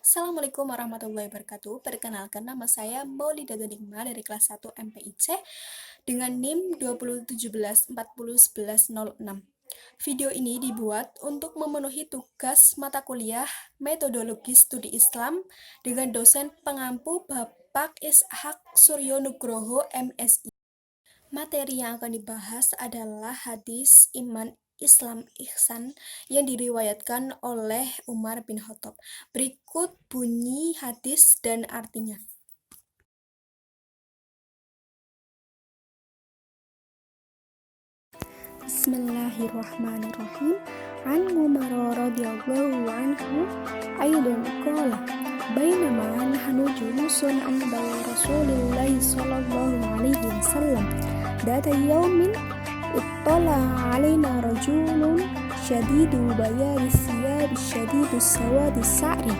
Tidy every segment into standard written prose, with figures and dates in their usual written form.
Assalamualaikum warahmatullahi wabarakatuh. Perkenalkan nama saya Maulida Nikma dari kelas 1 MPIC dengan NIM 2017-401106. Video ini dibuat untuk memenuhi tugas mata kuliah Metodologi Studi Islam dengan dosen pengampu Bapak Ishak Suryo Nugroho MSI. Materi yang akan dibahas adalah hadis iman Islam Ihsan yang diriwayatkan oleh Umar bin Khattab. Berikut bunyi hadis dan artinya. Bismillahirrahmanirrahim. An Umar radhiyallahu anhu aidan qala bainama nahnu julusun inda Rasulillah sallallahu alaihi wasallam data yaumin ittala alaina rajulun syadidu bayadi siyabi syadidu sawadi sa'ri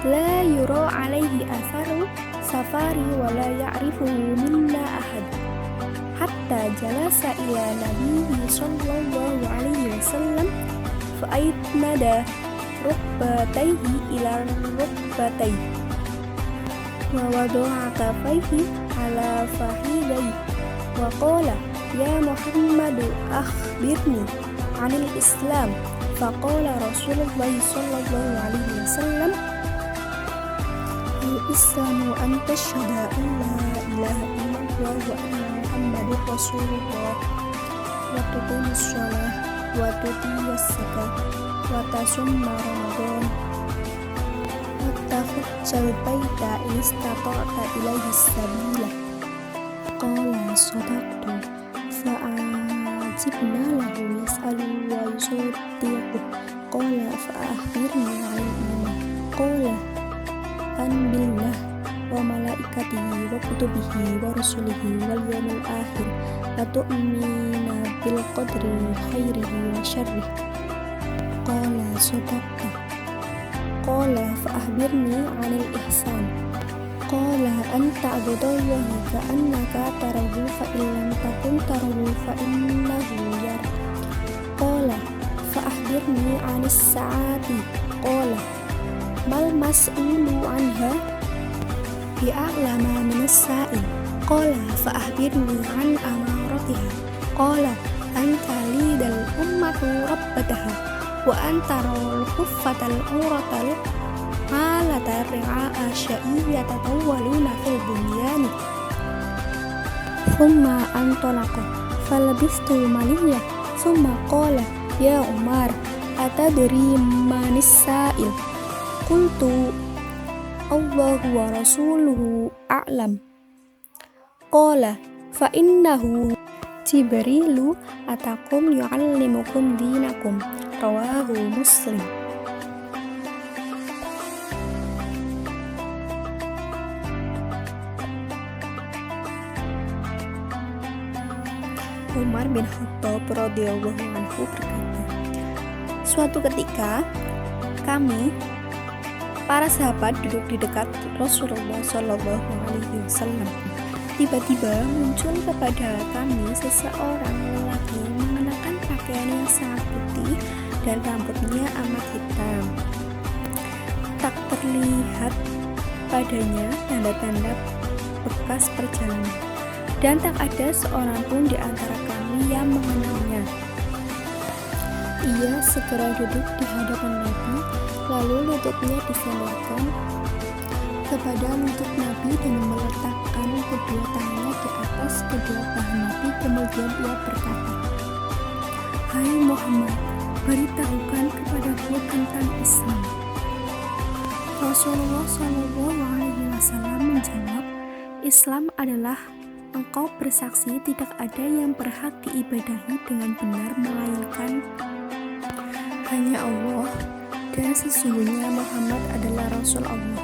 la yura alaihi atharu safari wa la ya'rifuhu minna ahad hatta jalasa ila nabiyyi sallallahu alaihi wasallam fa'aitnada rukbatayhi ila rukbatayhi wa wada'a kafayhi ala fahidayhi wa qala ya Muhammadu akhbirni anil Islam faqala Rasulullah sallallahu alaihi wasallam al-islamu an tashhada an la ilaha illallah wa anna Muhammadur Rasulullah wa tuqimus shalah wa tutiyas zakat wa tasumma ramadan wa tahujjal baita in istata'ta ilaihi sabila qala sadaqtu fa'ajibna lahu yas'alu wa yusaddiqu qala fa'akhbirni 'anil iman qala an billah wa malaikatihi wa kutubihi wa rusulihi wal yawmil akhir wa tu'mina bil qadri khairihi wa syarrihi qala sadaqta qala fa'akhbirni 'anil ihsan qala an ta'budallaha ka'annaka tarahu fa illam takun tarahu fa innahu yarak qala fa'akhbirni 'anis sa'ati qala mal mas'ulu anha bi'a'lama minas sa'il qala fa'akhbirni 'an amaratiha qala an talidal ummatu rabbataha wa an taral khuffatal uratal halata ri'a'a sya'iyyata tawwaluna fil bunyani thumma antalaqa falabistu maliyah thumma qala ya Umar atadri manis sa'il qultu Allahu wa rasuluhu a'lam qala fa innahu Jibrilu atakum yu'allimukum dinakum rawahu Muslim. Umar bin Khattab radhiyallahu anhu berkata, suatu ketika kami para sahabat duduk di dekat Rasulullah Shallallahu Alaihi Wasallam. Tiba-tiba muncul kepada kami seseorang lelaki mengenakan pakaian yang sangat putih dan rambutnya amat hitam. Tak terlihat padanya tanda-tanda bekas perjalanan, dan tak ada seorang pun di antara kami yang mengenalnya. Ia segera duduk di hadapan Nabi, lalu lututnya disandingkan kepada lutut Nabi dan meletakkan kedua tangannya di atas kedua paha Nabi. Kemudian ia berkata, hai Muhammad, beritahukan kepadaku tentang Islam. Rasulullah SAW menjawab, Islam adalah engkau bersaksi tidak ada yang berhak diibadahi dengan benar melainkan hanya Allah, dan sesungguhnya Muhammad adalah Rasul Allah.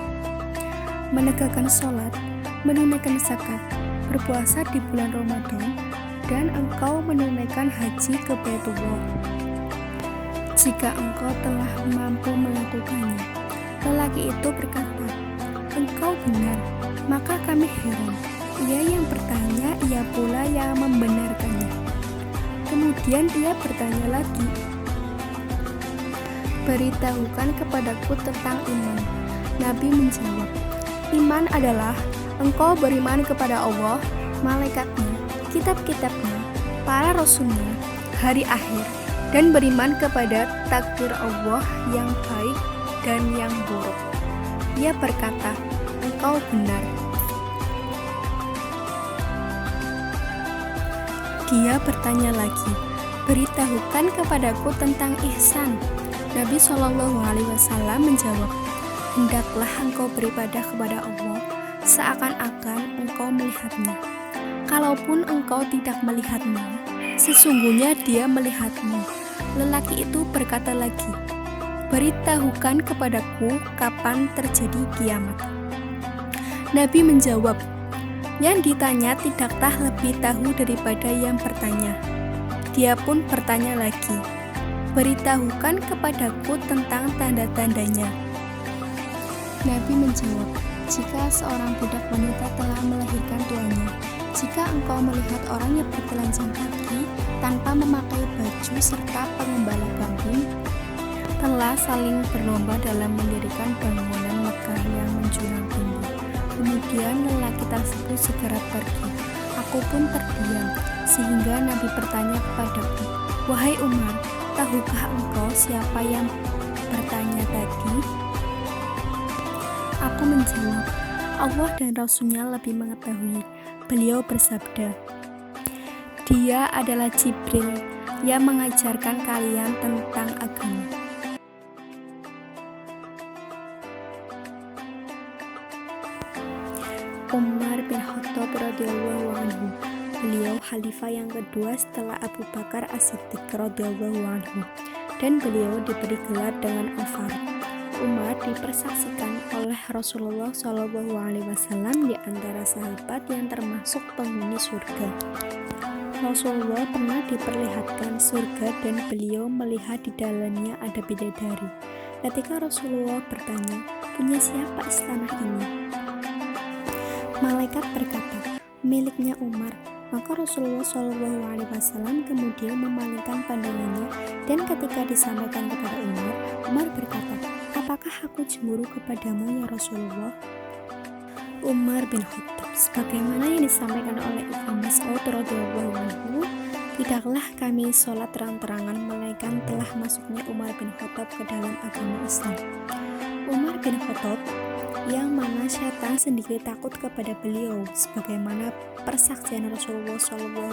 Menegakkan sholat, menunaikan zakat, berpuasa di bulan Ramadan, dan engkau menunaikan haji ke Baitullah. Jika engkau telah mampu melakukannya. Lelaki itu berkata, engkau benar, maka kami heran. Ia yang bertanya, ia pula yang membenarkannya. Kemudian ia bertanya lagi, beritahukan kepadaku tentang iman. Nabi menjawab, iman adalah engkau beriman kepada Allah, malaikatnya, kitab-kitabnya, para rasulnya, hari akhir, dan beriman kepada takdir Allah yang baik dan yang buruk. Dia berkata, engkau benar. Dia bertanya lagi, beritahukan kepadaku tentang ihsan. Nabi SAW menjawab, hendaklah engkau beribadah kepada Allah seakan-akan engkau melihatnya. Kalaupun engkau tidak melihatnya, sesungguhnya dia melihatmu. Lelaki itu berkata lagi, beritahukan kepadaku kapan terjadi kiamat. Nabi menjawab, yang ditanya tidaklah lebih tahu daripada yang bertanya. Dia pun bertanya lagi, beritahukan kepadaku tentang tanda-tandanya. Nabi menjawab, jika seorang budak wanita telah melahirkan tuannya, jika engkau melihat orang yang bertelanjang kaki tanpa memakai baju serta pengembala kambing telah saling berlomba dalam mendirikan bangunan megah yang menjulang tinggi. Kemudian lelaki tersebut segera pergi. Aku pun terdiam, sehingga Nabi bertanya kepadaku, wahai Umar, tahukah engkau siapa yang bertanya tadi? Aku menjawab, Allah dan Rasulnya lebih mengetahui. Beliau bersabda, dia adalah Jibril yang mengajarkan kalian tentang agama. Umar bin Khattab radhiyallahu anhu, beliau khalifah yang kedua setelah Abu Bakar As-Siddiq radhiyallahu anhu, dan beliau diberi gelar dengan Al-Faruq. Umar dipersaksikan oleh Rasulullah SAW di antara sahabat yang termasuk penghuni surga. Rasulullah pernah diperlihatkan surga dan beliau melihat di dalamnya ada bidadari. Ketika Rasulullah bertanya, punya siapa istana ini? Malaikat berkata, miliknya Umar. Maka Rasulullah SAW kemudian memalingkan pandangannya, dan ketika disampaikan kepada Umar, Umar berkata, apakah aku cemburu kepadamu ya Rasulullah? Umar bin Khattab, sebagaimana yang disampaikan oleh Ibnu Mas'ud radhiyallahu anhu, tidaklah kami sholat terang-terangan melainkan telah masuknya Umar bin Khattab ke dalam agama Islam. Umar bin Khattab yang mana syaitan sendiri takut kepada beliau, sebagaimana persaksian Rasulullah SAW.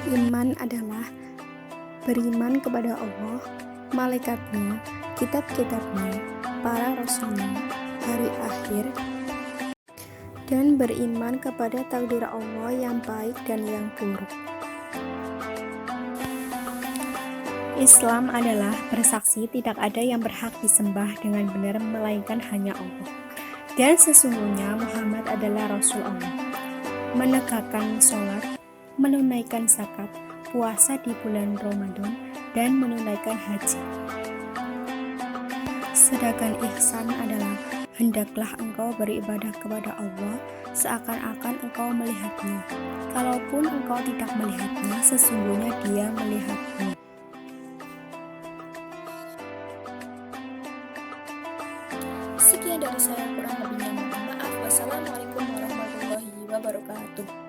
Iman adalah beriman kepada Allah, malaikatnya, kitab-kitabnya, para rasulnya, hari akhir, dan beriman kepada takdir Allah yang baik dan yang buruk. Islam adalah bersaksi tidak ada yang berhak disembah dengan benar melainkan hanya Allah, dan sesungguhnya Muhammad adalah Rasul Allah. Menegakkan sholat, menunaikan zakat, puasa di bulan Ramadan, dan menunaikan haji. Sedangkan ihsan adalah hendaklah engkau beribadah kepada Allah seakan-akan engkau melihatnya. Kalaupun engkau tidak melihatnya, sesungguhnya dia melihatmu. Sekian dari saya, kurang lebihnya mohon maaf. Wassalamualaikum warahmatullahi wabarakatuh.